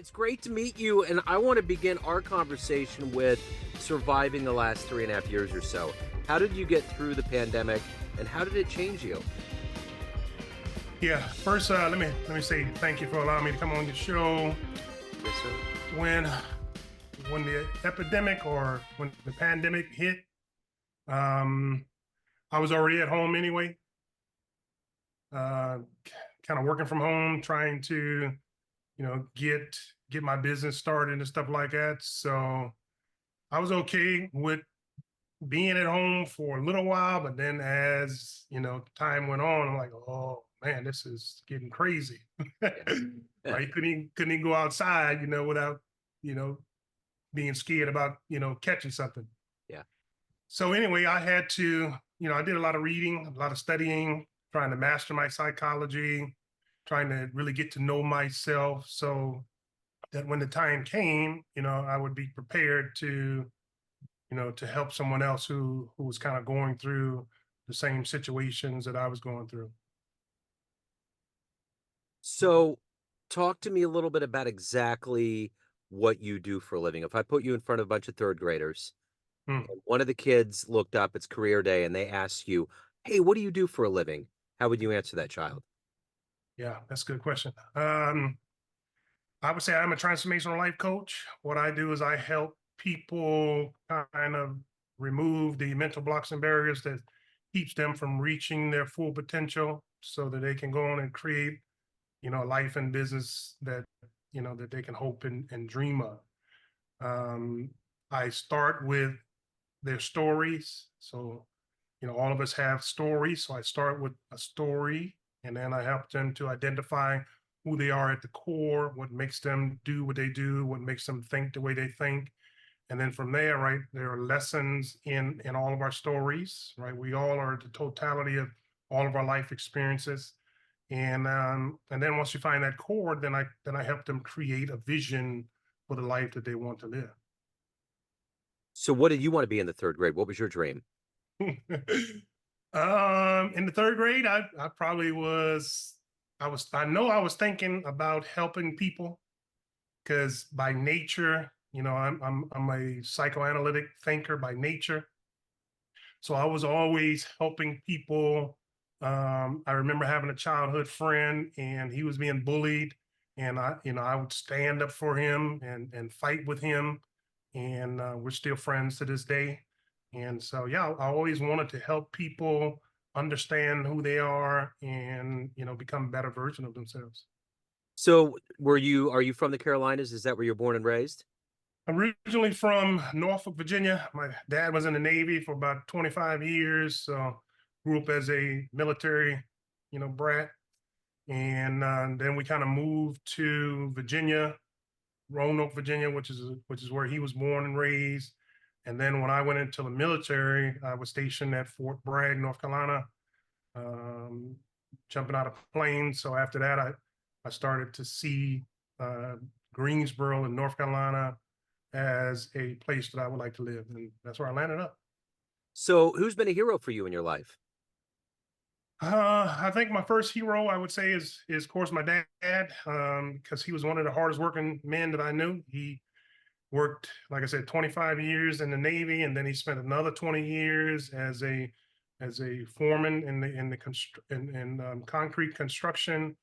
It's great to meet you, and I want to begin our conversation with surviving the last 3.5 years or so. How did you get through the pandemic, and how did it change you? Yeah, first, let me say thank you for allowing me to come on the show. Yes, sir. When when the epidemic or when the pandemic hit, um, I was already at home anyway, uh, kind of working from home, trying to get my business started and stuff like that. So I was okay with being at home for a little while, but then as time went on, I'm like, oh man, this is getting crazy. Yeah. Yeah. Right? Couldn't even go outside, without, you know, being scared about, catching something. Yeah. So anyway, I had to, I did a lot of reading, a lot of studying, trying to master my psychology, trying to really get to know myself so that when the time came, I would be prepared to help someone else who was kind of going through the same situations that I was going through. So, talk to me a little bit about exactly what you do for a living. If I put you in front of a bunch of third graders, Hmm. and one of the kids looked up, it's career day, and they asked you, "Hey, what do you do for a living?" How would you answer that child? Yeah, that's a good question. I would say I'm a transformational life coach. What I do is I help people kind of remove the mental blocks and barriers that keeps them from reaching their full potential so that they can go on and create, a life and business that they can hope and dream of. Um, I start with their stories. So, all of us have stories. So I start with a story and then I help them to identify who they are at the core, what makes them do what they do, what makes them think the way they think. And then from there, right, there are lessons in all of our stories, right? We all are the totality of all of our life experiences. And then once you find that core, then I help them create a vision for the life that they want to live. So, what did you want to be in the third grade? What was your dream? In the third grade, I probably I know I was thinking about helping people because by nature, I'm a psychoanalytic thinker by nature. So I was always helping people. I remember having a childhood friend and he was being bullied, and I would stand up for him and fight with him, and we're still friends to this day. And so, yeah, I always wanted to help people understand who they are and become a better version of themselves. So, are you from the Carolinas? Is that where you're born and raised? Originally from Norfolk, Virginia. My dad was in the Navy for about 25 years. So grew up as a military, brat. And then we kind of moved to Virginia, Roanoke, Virginia, which is where he was born and raised. And then when I went into the military, I was stationed at Fort Bragg, North Carolina, um, jumping out of planes. So after that, I started to see uh, Greensboro in North Carolina as a place that I would like to live, and that's where I landed up. So, who's been a hero for you in your life? I think my first hero I would say is of course my dad, because he was one of the hardest working men that I knew. He worked, like I said, 25 years in the Navy, and then he spent another 20 years as a foreman in concrete construction.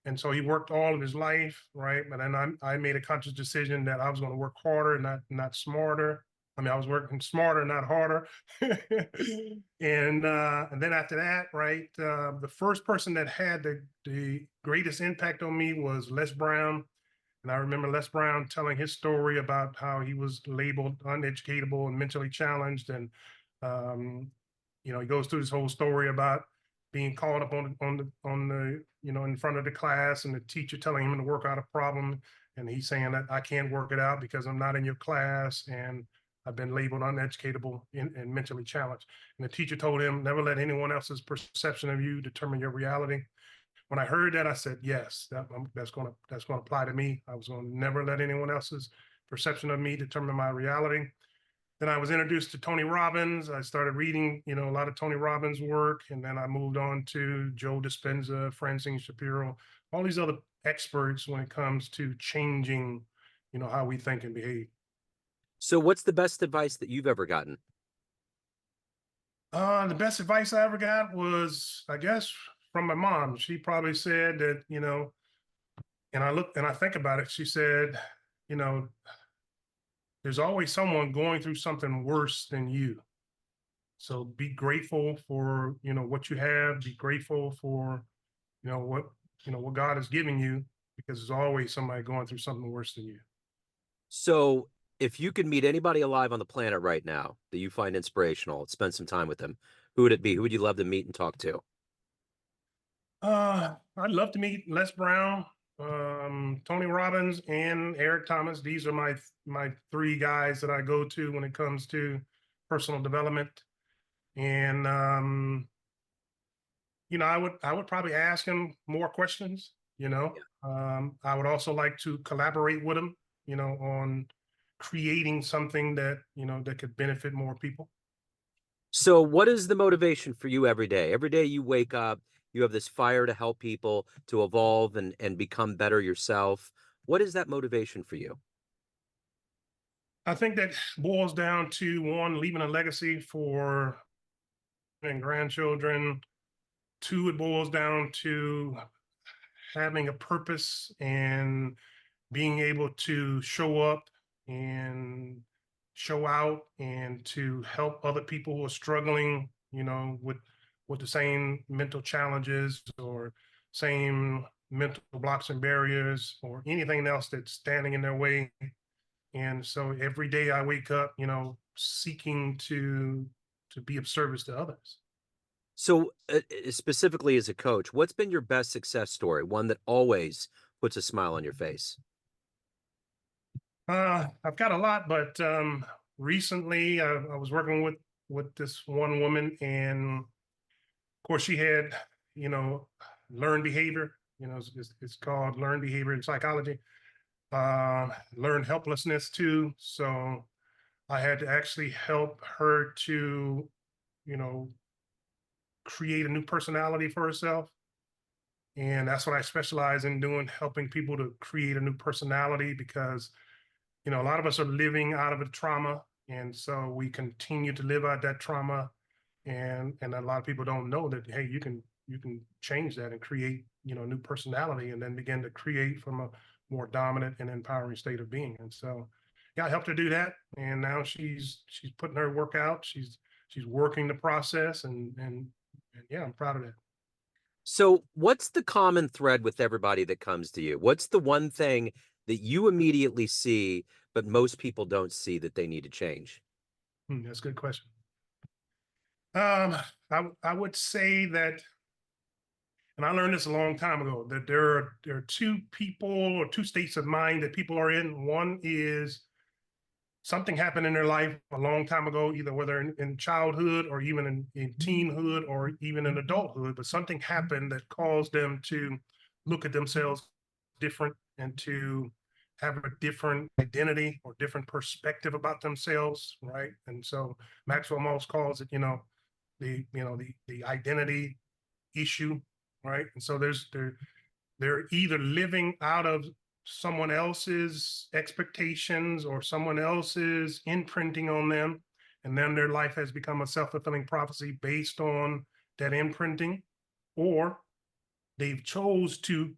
And so he worked all of his life, right? But then I made a conscious decision that I was going to work harder, not smarter. I mean, I was working smarter, not harder. And then after that, right, the first person that had the greatest impact on me was Les Brown. And I remember Les Brown telling his story about how he was labeled uneducatable and mentally challenged. And um, he goes through this whole story about being called up on the in front of the class and the teacher telling him to work out a problem, and he's saying that I can't work it out because I'm not in your class and I've been labeled uneducatable and mentally challenged. And the teacher told him, never let anyone else's perception of you determine your reality. When I heard that, I said, yes, that's going to apply to me. I was going to never let anyone else's perception of me determine my reality. Then I was introduced to Tony Robbins. I started reading, a lot of Tony Robbins work, and then I moved on to Joe Dispenza, Francine Shapiro, all these other experts when it comes to changing, how we think and behave. So what's the best advice that you've ever gotten? The best advice I ever got was, I guess, from my mom. She probably said that, and I look and I think about it. She said, you know, there's always someone going through something worse than you. So be grateful for, what you have. Be grateful for, what, what God is giving you, because there's always somebody going through something worse than you. So if you could meet anybody alive on the planet right now that you find inspirational, spend some time with them, who would it be? Who would you love to meet and talk to? I'd love to meet Les Brown, Tony Robbins, and Eric Thomas. These are my three guys that I go to when it comes to personal development. And I would probably ask him more questions. I would also like to collaborate with him, on creating something that could benefit more people. So what is the motivation for you every day? Every day you wake up, you have this fire to help people, to evolve and become better yourself. What is that motivation for you? I think that boils down to one, leaving a legacy for and grandchildren. Two, it boils down to having a purpose and being able to show up and show out and to help other people who are struggling, with the same mental challenges or same mental blocks and barriers or anything else that's standing in their way. And so every day I wake up, seeking to be of service to others. So specifically as a coach, what's been your best success story? One that always puts a smile on your face? I've got a lot, but recently I was working with this one woman, and of course she had, you know, learned behavior. It's called learned behavior in psychology. Learned helplessness too. So I had to actually help her to, you know, create a new personality for herself. And that's what I specialize in doing, helping people to create a new personality, because a lot of us are living out of a trauma, and so we continue to live out that trauma, and a lot of people don't know that, hey, you can change that and create a new personality, and then begin to create from a more dominant and empowering state of being. And so yeah, I helped her do that, and now she's putting her work out. She's working the process, and yeah, I'm proud of that. So, what's the common thread with everybody that comes to you? What's the one thing that you immediately see, but most people don't see that they need to change? That's a good question. um I would say that, and I learned this a long time ago, that there are two people or two states of mind that people are in. One is something happened in their life a long time ago, either whether in childhood or even in teenhood or even in adulthood, but something happened that caused them to look at themselves different and to have a different identity or different perspective about themselves, right? And so Maxwell Maltz calls it, the identity issue, right? And so they're either living out of someone else's expectations or someone else's imprinting on them, and then their life has become a self-fulfilling prophecy based on that imprinting, or they've chose to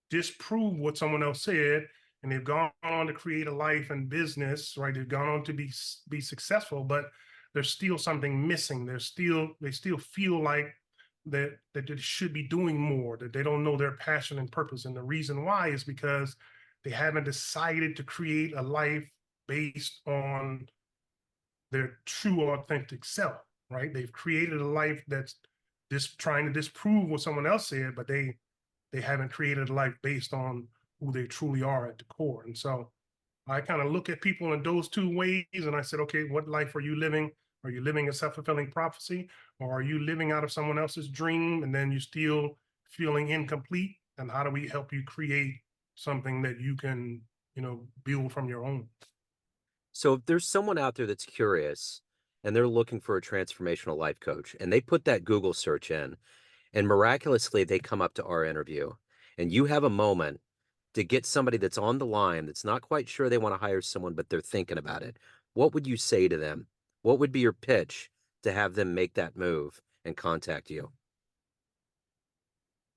disprove what someone else said, and they've gone on to create a life and business, right? They've gone on to be successful, but there's still something missing. They still feel like that they should be doing more, that they don't know their passion and purpose. And the reason why is because they haven't decided to create a life based on their true authentic self, right? They've created a life that's just trying to disprove what someone else said, but they haven't created a life based on who they truly are at the core. And so I kind of look at people in those two ways, and I said, okay, what life are you living? Are you living a self-fulfilling prophecy, or are you living out of someone else's dream and then you still feeling incomplete? And how do we help you create something that you can, build from your own? So, if there's someone out there that's curious and they're looking for a transformational life coach and they put that Google search in and miraculously they come up to our interview and you have a moment to get somebody that's on the line that's not quite sure they want to hire someone, but they're thinking about it, what would you say to them? What would be your pitch to have them make that move and contact you?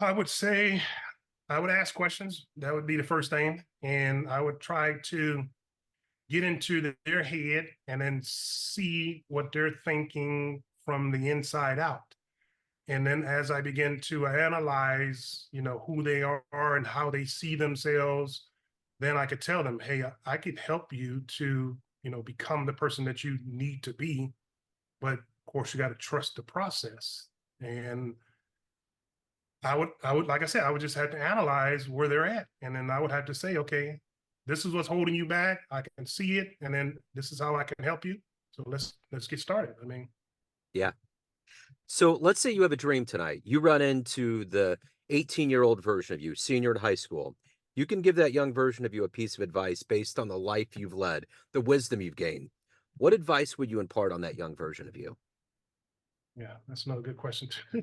I would say I would ask questions. That would be the first thing. And I would try to get into their head and then see what they're thinking from the inside out. And then as I begin to analyze, who they are and how they see themselves, then I could tell them, hey, I could help you to, become the person that you need to be. But of course, you got to trust the process. And like I said, I would just have to analyze where they're at. And then I would have to say, okay, this is what's holding you back. I can see it. And then this is how I can help you. So let's get started. I mean, Yeah. So let's say you have a dream tonight. You run into the 18-year-old version of you, senior in high school. You can give that young version of you a piece of advice based on the life you've led, the wisdom you've gained. What advice would you impart on that young version of you? yeah, that's another good question too.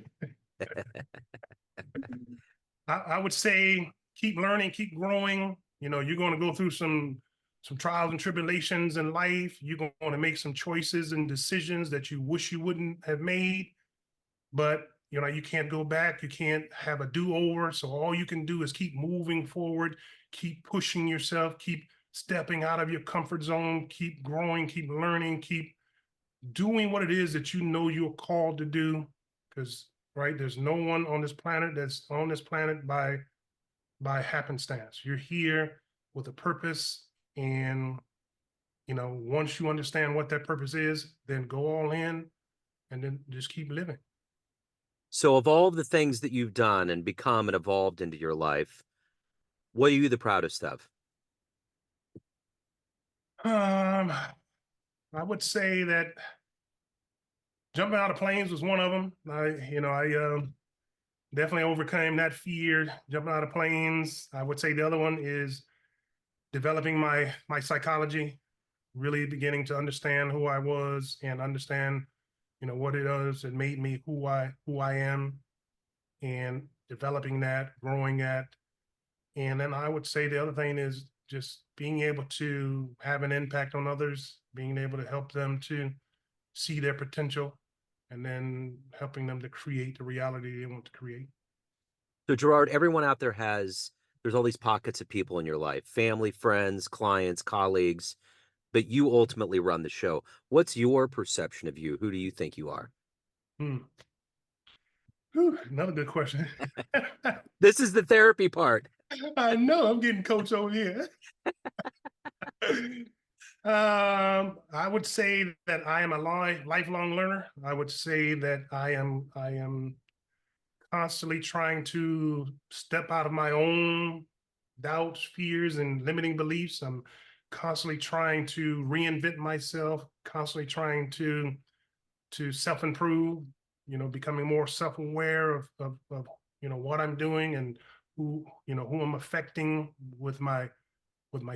I would say keep learning, keep growing. You're going to go through some trials and tribulations in life. You're going to make some choices and decisions that you wish you wouldn't have made, but you can't go back. You can't have a do-over. So all you can do is keep moving forward, keep pushing yourself, keep stepping out of your comfort zone, keep growing, keep learning, keep doing what it is that you're called to do. Because right, there's no one on this planet that's on this planet by happenstance. You're here with a purpose, and once you understand what that purpose is, then go all in, and then just keep living. So, of all the things that you've done and become and evolved into your life, what are you the proudest of? Um, I would say that jumping out of planes was one of them. I definitely overcame that fear jumping out of planes. I would say the other one is developing my psychology, really beginning to understand who I was and understand, what it is that made me who I am, and developing that, growing that. And then I would say the other thing is just being able to have an impact on others, being able to help them to see their potential, and then helping them to create the reality they want to create. So, Gerard, everyone out there there's all these pockets of people in your life, family, friends, clients, colleagues, but you ultimately run the show. What's your perception of you? Who do you think you are? Hmm. Whew, another good question. This is the therapy part. I know I'm getting coach over here. I would say that I am a lifelong learner. I would say that I am constantly trying to step out of my own doubts, fears, and limiting beliefs. I'm constantly trying to reinvent myself, constantly trying to self-improve, becoming more self-aware of what I'm doing and who I'm affecting with my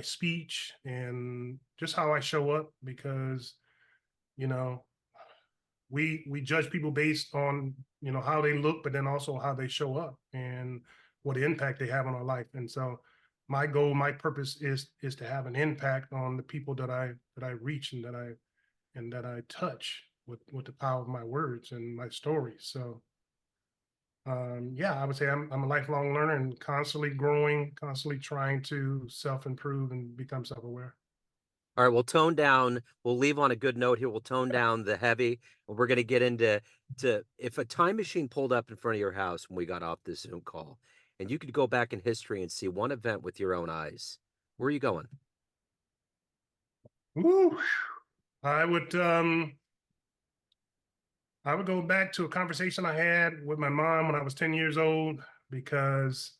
speech and just how I show up, because you know we judge people based on how they look, but then also how they show up and what impact they have on our life. And so my goal, my purpose is to have an impact on the people that I reach and that I touch with the power of my words and my stories. So yeah, I would say I'm a lifelong learner and constantly growing, constantly trying to self-improve and become self-aware. All right, we'll tone down. We'll leave on a good note here. We'll tone down the heavy, and we're going to get into if a time machine pulled up in front of your house when we got off this Zoom call, and you could go back in history and see one event with your own eyes. Where are you going? Woo! I would um I would go back to a conversation I had with my mom when I was 10 years old, because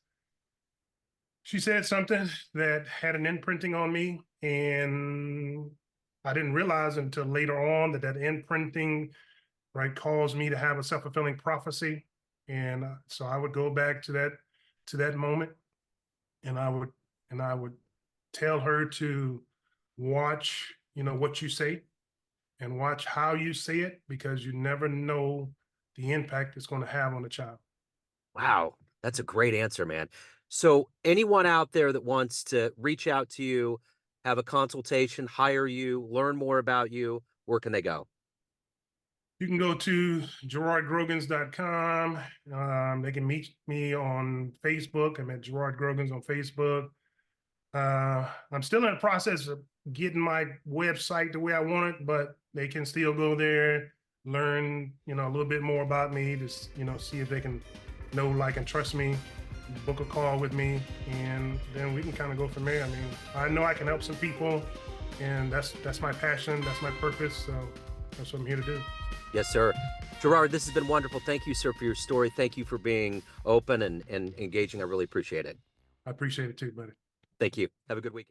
she said something that had an imprinting on me, and I didn't realize until later on that imprinting, right, caused me to have a self-fulfilling prophecy. And so I would go back to that moment, and I would tell her to watch, what you say, and watch how you say it, because you never know the impact it's going to have on the child. Wow, that's a great answer, man. So anyone out there that wants to reach out to you, have a consultation, hire you, learn more about you, where can they go? You can go to gerardgrogans.com. They can meet me on Facebook. I'm at Gerard Grogans on Facebook. I'm still in the process of getting my website the way I want it, but they can still go there, learn, a little bit more about me, to see if they can know, like, and trust me, book a call with me, and then we can kind of go from there. I mean, I know I can help some people, and that's my passion, that's my purpose. So that's what I'm here to do. Yes, sir. Gerard, this has been wonderful. Thank you, sir, for your story. Thank you for being open and engaging. I really appreciate it. I appreciate it too, buddy. Thank you. Have a good weekend.